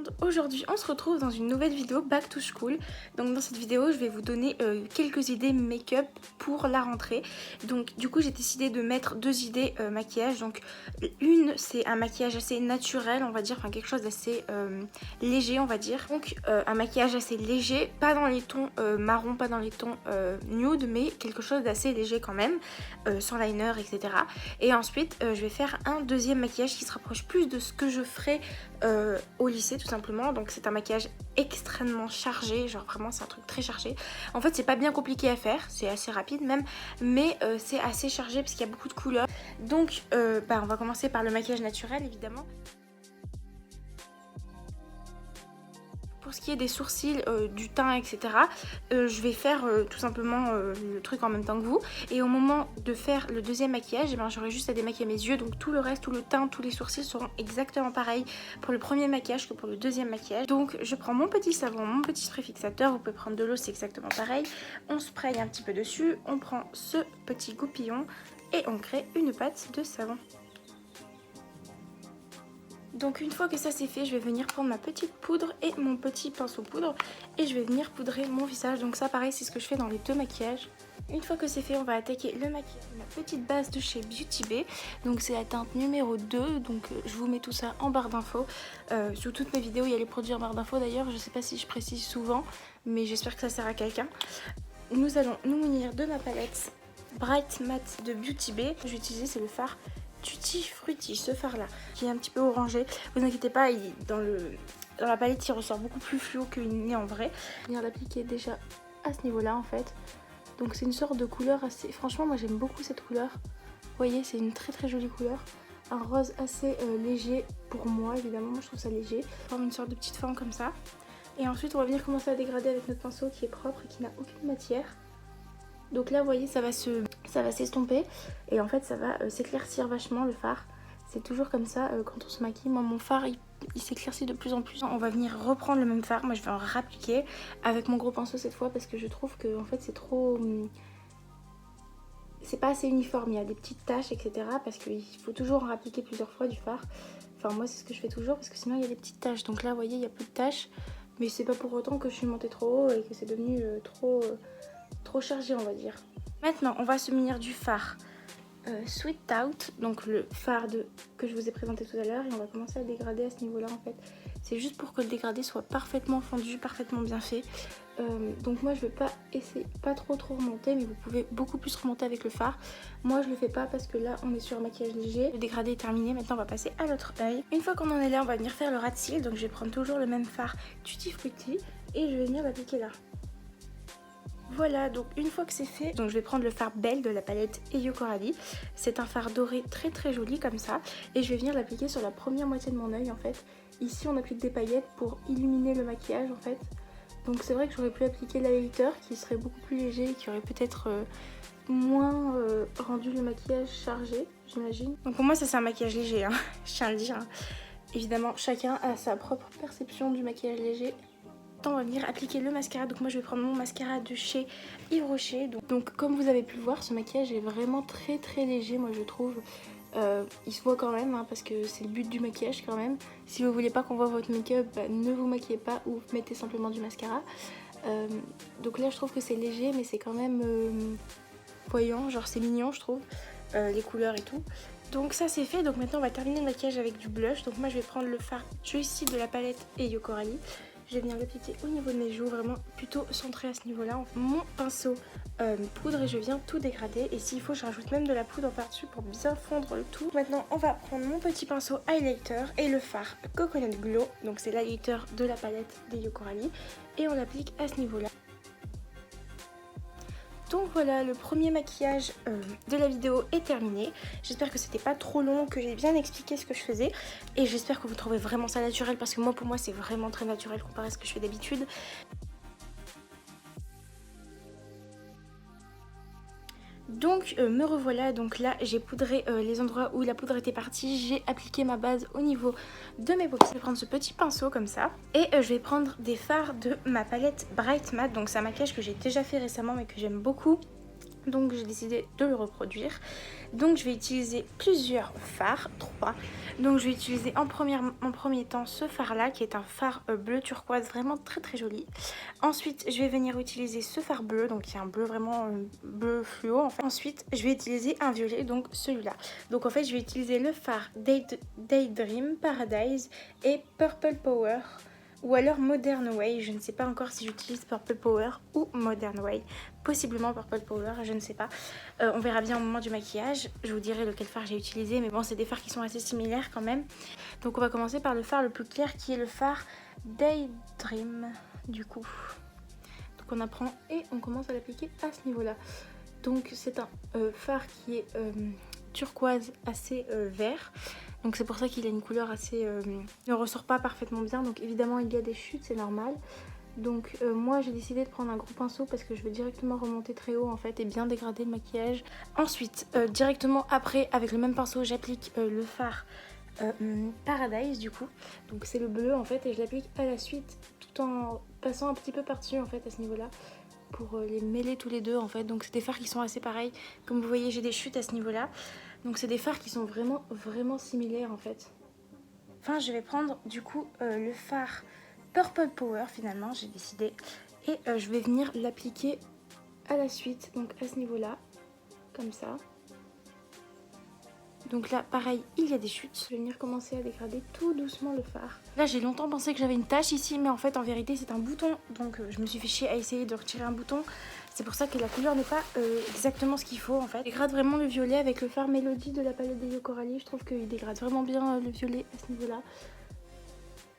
monde, aujourd'hui on se retrouve dans une nouvelle vidéo Back to School. Donc dans cette vidéo je vais vous donner quelques idées make-up pour la rentrée. Donc du coup j'ai décidé de mettre deux idées maquillage. Donc une c'est un maquillage assez naturel on va dire, enfin quelque chose d'assez léger on va dire. Donc un maquillage assez léger, pas dans les tons marron, pas dans les tons nude, mais quelque chose d'assez léger quand même, sans liner etc. Et ensuite je vais faire un deuxième maquillage qui se rapproche plus de ce que je ferai au lycée tout simplement. Donc c'est un maquillage extrêmement chargé, genre vraiment c'est un truc très chargé. En fait c'est pas bien compliqué à faire, c'est assez rapide même, mais c'est assez chargé parce qu'il y a beaucoup de couleurs. Donc on va commencer par le maquillage naturel évidemment. Pour ce qui est des sourcils, du teint, etc., je vais faire tout simplement le truc en même temps que vous. Et au moment de faire le deuxième maquillage, j'aurai juste à démaquiller mes yeux. Donc tout le reste, tout le teint, tous les sourcils seront exactement pareils pour le premier maquillage que pour le deuxième maquillage. Donc je prends mon petit savon, mon petit spray fixateur. Vous pouvez prendre de l'eau, c'est exactement pareil. On spraye un petit peu dessus. On prend ce petit goupillon et on crée une pâte de savon. Donc une fois que ça c'est fait, je vais venir prendre ma petite poudre et mon petit pinceau poudre et je vais venir poudrer mon visage. Donc ça pareil c'est ce que je fais dans les deux maquillages. Une fois que c'est fait, on va attaquer le maquillage. Ma petite base de chez Beauty Bay. Donc c'est la teinte numéro 2. Donc je vous mets tout ça en barre d'infos. Sur toutes mes vidéos il y a les produits en barre d'infos d'ailleurs. Je sais pas si je précise souvent, mais j'espère que ça sert à quelqu'un. Nous allons nous munir de ma palette Bright Matte de Beauty Bay. Je vais utiliser, c'est le fard Tutti Frutti, ce fard là qui est un petit peu orangé. Vous inquiétez pas, dans la palette il ressort beaucoup plus fluo qu'il n'est en vrai. Je vais venir l'appliquer déjà à ce niveau là en fait. Donc c'est une sorte de couleur assez, franchement moi j'aime beaucoup cette couleur. Vous voyez, c'est une très très jolie couleur, un rose assez léger pour moi évidemment. Moi je trouve ça léger, forme une sorte de petite forme comme ça. Et ensuite on va venir commencer à dégrader avec notre pinceau qui est propre et qui n'a aucune matière. Donc là vous voyez ça va s'estomper et en fait ça va s'éclaircir vachement le fard. C'est toujours comme ça quand on se maquille. Moi mon fard il s'éclaircit de plus en plus. On va venir reprendre le même fard. Moi je vais en rappliquer avec mon gros pinceau cette fois parce que je trouve que en fait c'est trop... c'est pas assez uniforme, il y a des petites taches etc. Parce qu'il faut toujours en rappliquer plusieurs fois du fard. Enfin moi c'est ce que je fais toujours parce que sinon il y a des petites taches. Donc là vous voyez il n'y a plus de taches. Mais c'est pas pour autant que je suis montée trop haut et que c'est devenu trop chargé on va dire. Maintenant on va se munir du fard Sweet Out, donc le fard que je vous ai présenté tout à l'heure, et on va commencer à dégrader à ce niveau là en fait. C'est juste pour que le dégradé soit parfaitement fondu, parfaitement bien fait. Donc moi je vais pas essayer, pas trop remonter, mais vous pouvez beaucoup plus remonter avec le fard. Moi je le fais pas parce que là on est sur un maquillage léger. Le dégradé est terminé, maintenant on va passer à l'autre œil. Une fois qu'on en est là, on va venir faire le ras de cils, donc je vais prendre toujours le même fard Tutti Frutti et je vais venir l'appliquer là. Voilà, donc une fois que c'est fait, donc je vais prendre le fard Belle de la palette Eyo Coralie. C'est un fard doré très très joli comme ça. Et je vais venir l'appliquer sur la première moitié de mon œil en fait. Ici on applique des paillettes pour illuminer le maquillage en fait. Donc c'est vrai que j'aurais pu appliquer l'highlighter qui serait beaucoup plus léger et qui aurait peut-être moins rendu le maquillage chargé, j'imagine. Donc pour moi ça c'est un maquillage léger, hein, je tiens à le dire. Hein. Évidemment chacun a sa propre perception du maquillage léger. On va venir appliquer le mascara. Donc moi je vais prendre mon mascara de chez Yves Rocher. Donc comme vous avez pu le voir, ce maquillage est vraiment très très léger moi je trouve. Il se voit quand même hein, parce que c'est le but du maquillage quand même. Si vous voulez pas qu'on voit votre make-up, ne vous maquillez pas ou mettez simplement du mascara. Donc là je trouve que c'est léger mais c'est quand même voyant, genre c'est mignon je trouve, les couleurs et tout. Donc ça c'est fait, donc maintenant on va terminer le maquillage avec du blush. Donc moi je vais prendre le fard Juicy de la palette Eyo Coralie. Je vais venir l'appliquer au niveau de mes joues, vraiment plutôt centré à ce niveau-là. Mon pinceau poudre et je viens tout dégrader. Et s'il faut, je rajoute même de la poudre par-dessus pour bien fondre le tout. Maintenant, on va prendre mon petit pinceau highlighter et le fard Coconut Glow. Donc c'est l'highlighter de la palette d'Eyo Coralie. Et on l'applique à ce niveau-là. Donc voilà, le premier maquillage de la vidéo est terminé. J'espère que c'était pas trop long, que j'ai bien expliqué ce que je faisais. Et j'espère que vous trouvez vraiment ça naturel parce que moi, pour moi, c'est vraiment très naturel comparé à ce que je fais d'habitude. Donc me revoilà, donc là j'ai poudré les endroits où la poudre était partie, j'ai appliqué ma base au niveau de mes paupières. Je vais prendre ce petit pinceau comme ça et je vais prendre des fards de ma palette Bright Matte, donc c'est un maquillage que j'ai déjà fait récemment mais que j'aime beaucoup. Donc j'ai décidé de le reproduire. Donc je vais utiliser plusieurs fards, 3. Donc je vais utiliser en premier temps ce fard là qui est un fard bleu turquoise vraiment très très joli. Ensuite je vais venir utiliser ce fard bleu, donc qui est un bleu vraiment bleu fluo en fait. Ensuite je vais utiliser un violet, donc celui-là. Donc en fait je vais utiliser le fard Daydream, Paradise et Purple Power. Ou alors Modern Way, je ne sais pas encore si j'utilise Purple Power ou Modern Way. Possiblement Purple Power, je ne sais pas. On verra bien au moment du maquillage. Je vous dirai lequel fard j'ai utilisé, mais bon, c'est des fards qui sont assez similaires quand même. Donc on va commencer par le fard le plus clair qui est le fard Daydream, du coup. Donc on apprend et on commence à l'appliquer à ce niveau-là. Donc c'est un fard qui est turquoise assez vert. Donc c'est pour ça qu'il a une couleur assez... ne ressort pas parfaitement bien. Donc évidemment il y a des chutes, c'est normal. Donc moi j'ai décidé de prendre un gros pinceau parce que je veux directement remonter très haut en fait et bien dégrader le maquillage. Ensuite directement après avec le même pinceau j'applique le fard Paradise du coup. Donc c'est le bleu en fait et je l'applique à la suite tout en passant un petit peu par-dessus en fait à ce niveau-là. Pour les mêler tous les deux en fait. Donc c'est des fards qui sont assez pareils. Comme vous voyez j'ai des chutes à ce niveau là. Donc c'est des fards qui sont vraiment similaires en fait. Enfin je vais prendre du coup le fard Purple Power finalement j'ai décidé. Et je vais venir l'appliquer à la suite. Donc à ce niveau là. Comme ça. Donc là pareil il y a des chutes. Je vais venir commencer à dégrader tout doucement le fard. Là j'ai longtemps pensé que j'avais une tache ici mais en fait en vérité c'est un bouton. Donc je me suis fait chier à essayer de retirer un bouton. C'est pour ça que la couleur n'est pas exactement ce qu'il faut en fait. Je dégrade vraiment le violet avec le fard Mélodie de la palette des Yo Coralie. Je trouve qu'il dégrade vraiment bien le violet à ce niveau là.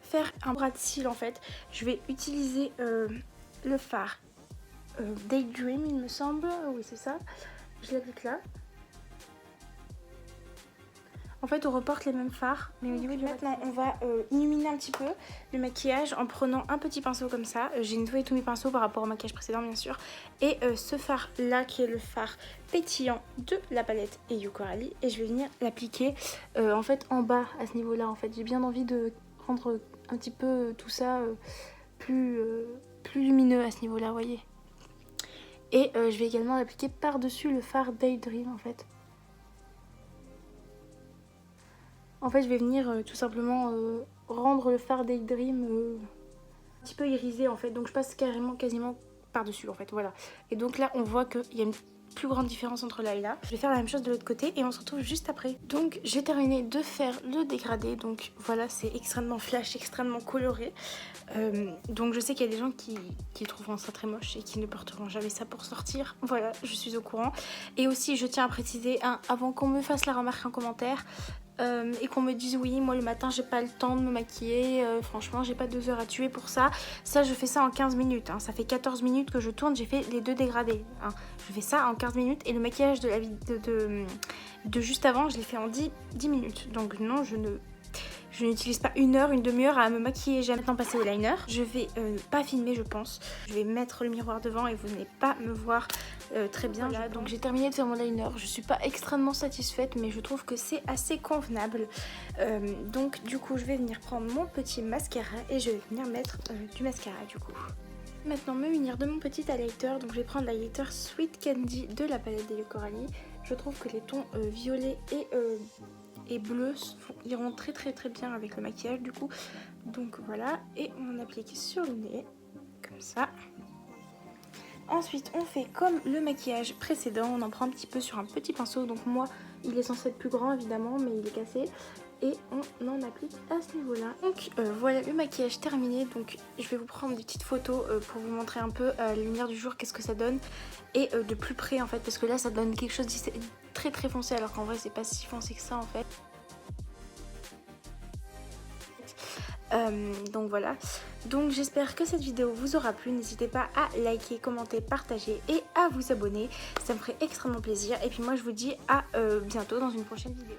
Faire un bras de cils en fait. Je vais utiliser le fard Daydream il me semble. Oui c'est ça. Je l'applique là. En fait on reporte les mêmes fards, mais au niveau du maintenant on va illuminer un petit peu le maquillage en prenant un petit pinceau comme ça. J'ai nettoyé tous mes pinceaux par rapport au maquillage précédent bien sûr. Et ce fard là qui est le fard pétillant de la palette Yo Coralie. Et je vais venir l'appliquer en fait en bas à ce niveau là en fait. J'ai bien envie de rendre un petit peu tout ça plus lumineux à ce niveau là, vous voyez. Et je vais également l'appliquer par dessus le fard Daydream en fait. En fait, je vais venir tout simplement rendre le fard Daydream un petit peu irisé en fait. Donc je passe quasiment par-dessus en fait, voilà. Et donc là, on voit qu'il y a une plus grande différence entre là et là. Je vais faire la même chose de l'autre côté et on se retrouve juste après. Donc j'ai terminé de faire le dégradé. Donc voilà, c'est extrêmement flash, extrêmement coloré. Donc je sais qu'il y a des gens qui trouveront ça très moche et qui ne porteront jamais ça pour sortir. Voilà, je suis au courant. Et aussi, je tiens à préciser, avant qu'on me fasse la remarque en commentaire, et qu'on me dise oui moi le matin j'ai pas le temps de me maquiller, franchement j'ai pas 2 heures à tuer pour ça. Ça je fais ça en 15 minutes, ça fait 14 minutes que je tourne, j'ai fait les 2 dégradés. Je fais ça en 15 minutes et le maquillage de juste avant je l'ai fait en 10 minutes. Donc non je n'utilise pas 1 heure, une demi-heure à me maquiller. J'ai maintenant passé au liner. Je vais pas filmer je pense. Je vais mettre le miroir devant et vous n'allez pas me voir très bien. Voilà, donc j'ai terminé de faire mon liner. Je suis pas extrêmement satisfaite mais je trouve que c'est assez convenable. Donc du coup je vais venir prendre mon petit mascara et je vais venir mettre du mascara du coup. Maintenant me munir de mon petit highlighter. Donc je vais prendre l'highlighter Sweet Candy de la palette des Yo Coralie. Je trouve que les tons violets et bleu iront très bien avec le maquillage du coup. Donc voilà, et on applique sur le nez comme ça. Ensuite on fait comme le maquillage précédent, on en prend un petit peu sur un petit pinceau. Donc moi il est censé être plus grand évidemment mais il est cassé. Et on en applique à ce niveau là. Donc voilà le maquillage terminé. Donc je vais vous prendre des petites photos pour vous montrer un peu à la lumière du jour qu'est-ce que ça donne. Et de plus près en fait parce que là ça donne quelque chose de très foncé alors qu'en vrai c'est pas si foncé que ça en fait. Donc voilà, donc j'espère que cette vidéo vous aura plu. N'hésitez pas à liker, commenter, partager et à vous abonner, ça me ferait extrêmement plaisir. Et puis moi je vous dis à bientôt dans une prochaine vidéo.